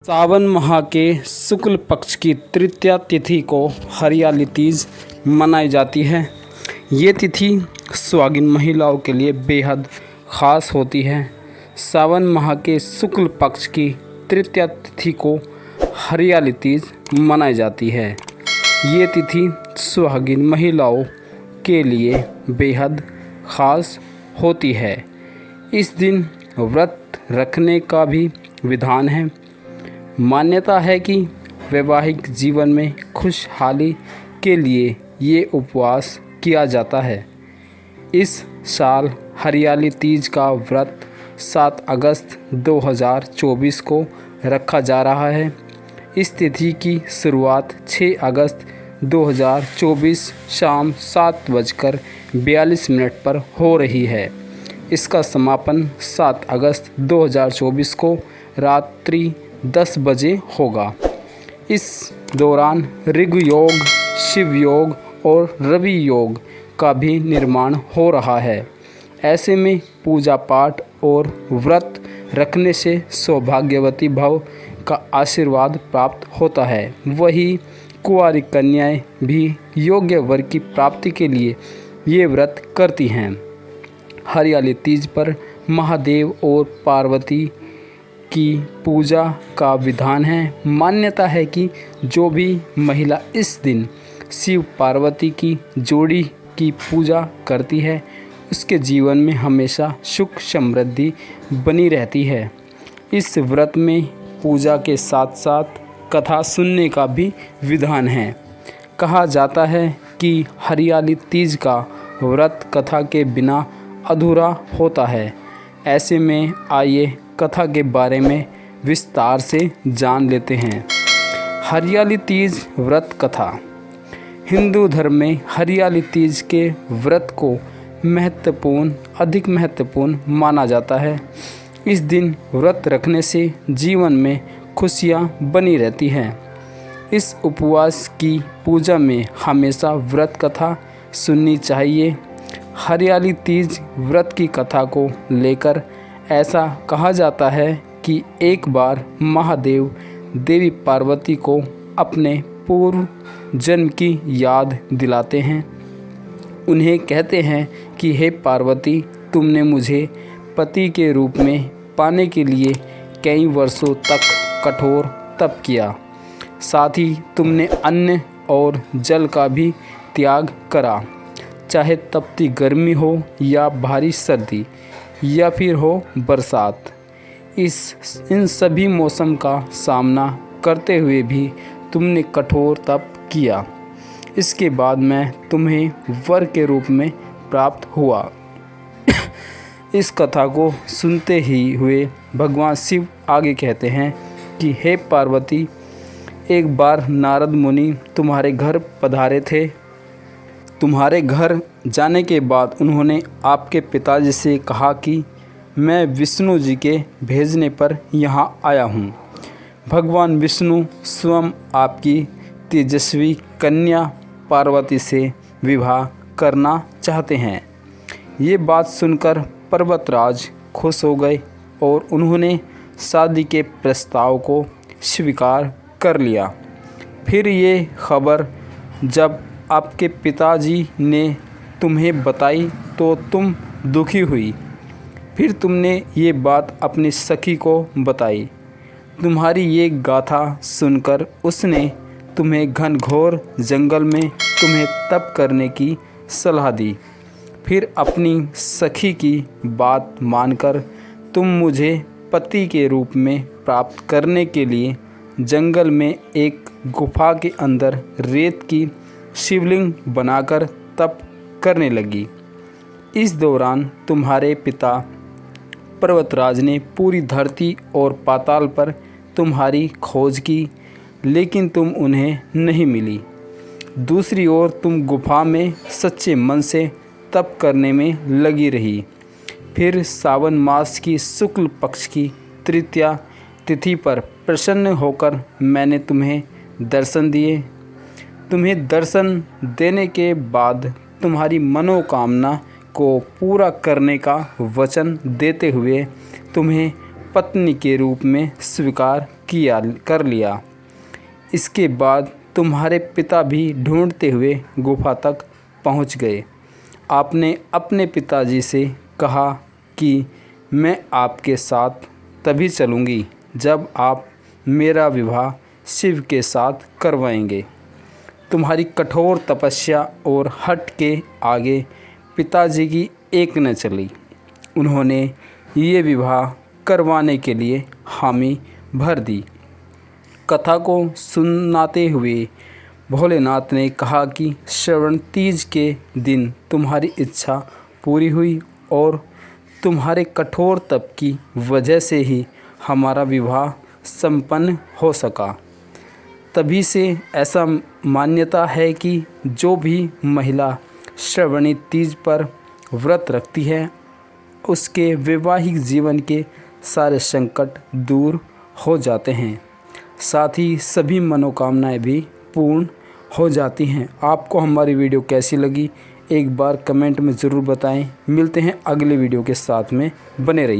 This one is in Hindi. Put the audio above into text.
सावन माह के शुक्ल पक्ष की तृतीया तिथि को हरियाली तीज मनाई जाती है। ये तिथि सुहागिन महिलाओं के लिए बेहद ख़ास होती है। सावन माह के शुक्ल पक्ष की तृतीया तिथि को हरियाली तीज मनाई जाती है। ये तिथि सुहागिन महिलाओं के लिए बेहद ख़ास होती है। इस दिन व्रत रखने का भी विधान है। मान्यता है कि वैवाहिक जीवन में खुशहाली के लिए ये उपवास किया जाता है। इस साल हरियाली तीज का व्रत 7 अगस्त 2024 को रखा जा रहा है। इस तिथि की शुरुआत 6 अगस्त 2024 शाम 7:42 पर हो रही है। इसका समापन 7 अगस्त 2024 को रात्रि 10 बजे होगा। इस दौरान ऋग योग, शिव योग और रवि योग का भी निर्माण हो रहा है। ऐसे में पूजा पाठ और व्रत रखने से सौभाग्यवती भव का आशीर्वाद प्राप्त होता है। वहीं कुंवारी कन्याएं भी योग्य वर की प्राप्ति के लिए ये व्रत करती हैं। हरियाली तीज पर महादेव और पार्वती की पूजा का विधान है। मान्यता है कि जो भी महिला इस दिन शिव पार्वती की जोड़ी की पूजा करती है, उसके जीवन में हमेशा सुख समृद्धि बनी रहती है। इस व्रत में पूजा के साथ साथ कथा सुनने का भी विधान है। कहा जाता है कि हरियाली तीज का व्रत कथा के बिना अधूरा होता है। ऐसे में आइए कथा के बारे में विस्तार से जान लेते हैं। हरियाली तीज व्रत कथा। हिंदू धर्म में हरियाली तीज के व्रत को अधिक महत्वपूर्ण माना जाता है। इस दिन व्रत रखने से जीवन में खुशियाँ बनी रहती हैं। इस उपवास की पूजा में हमेशा व्रत कथा सुननी चाहिए। हरियाली तीज व्रत की कथा को लेकर ऐसा कहा जाता है कि एक बार महादेव देवी पार्वती को अपने पूर्व जन्म की याद दिलाते हैं। उन्हें कहते हैं कि हे पार्वती, तुमने मुझे पति के रूप में पाने के लिए कई वर्षों तक कठोर तप किया। साथ ही तुमने अन्न और जल का भी त्याग करा, चाहे तपती गर्मी हो या भारी सर्दी या फिर हो बरसात। इन सभी मौसम का सामना करते हुए भी तुमने कठोर तप किया। इसके बाद मैं तुम्हें वर के रूप में प्राप्त हुआ। इस कथा को सुनते ही हुए भगवान शिव आगे कहते हैं कि हे पार्वती, एक बार नारद मुनि तुम्हारे घर पधारे थे। तुम्हारे घर जाने के बाद उन्होंने आपके पिताजी से कहा कि मैं विष्णु जी के भेजने पर यहाँ आया हूँ। भगवान विष्णु स्वयं आपकी तेजस्वी कन्या पार्वती से विवाह करना चाहते हैं। ये बात सुनकर पर्वतराज खुश हो गए और उन्होंने शादी के प्रस्ताव को स्वीकार कर लिया। फिर ये खबर जब आपके पिताजी ने तुम्हें बताई तो तुम दुखी हुई। फिर तुमने ये बात अपनी सखी को बताई। तुम्हारी ये गाथा सुनकर उसने तुम्हें घनघोर जंगल में तुम्हें तप करने की सलाह दी। फिर अपनी सखी की बात मानकर तुम मुझे पति के रूप में प्राप्त करने के लिए जंगल में एक गुफा के अंदर रेत की शिवलिंग बनाकर तप करने लगी। इस दौरान तुम्हारे पिता पर्वतराज ने पूरी धरती और पाताल पर तुम्हारी खोज की, लेकिन तुम उन्हें नहीं मिली। दूसरी ओर तुम गुफा में सच्चे मन से तप करने में लगी रही। फिर सावन मास की शुक्ल पक्ष की तृतीया तिथि पर प्रसन्न होकर मैंने तुम्हें दर्शन दिए। तुम्हें दर्शन देने के बाद तुम्हारी मनोकामना को पूरा करने का वचन देते हुए तुम्हें पत्नी के रूप में स्वीकार कर लिया। इसके बाद तुम्हारे पिता भी ढूंढते हुए गुफा तक पहुंच गए। आपने अपने पिताजी से कहा कि मैं आपके साथ तभी चलूँगी जब आप मेरा विवाह शिव के साथ करवाएंगे। तुम्हारी कठोर तपस्या और हठ के आगे पिताजी की एक न चली। उन्होंने ये विवाह करवाने के लिए हामी भर दी। कथा को सुनाते हुए भोलेनाथ ने कहा कि श्रवण तीज के दिन तुम्हारी इच्छा पूरी हुई और तुम्हारे कठोर तप की वजह से ही हमारा विवाह संपन्न हो सका। तभी से ऐसा मान्यता है कि जो भी महिला श्रवणी तीज पर व्रत रखती है उसके वैवाहिक जीवन के सारे संकट दूर हो जाते हैं, साथ ही सभी मनोकामनाएं भी पूर्ण हो जाती हैं। आपको हमारी वीडियो कैसी लगी एक बार कमेंट में ज़रूर बताएं। मिलते हैं अगले वीडियो के साथ में, बने रहिए।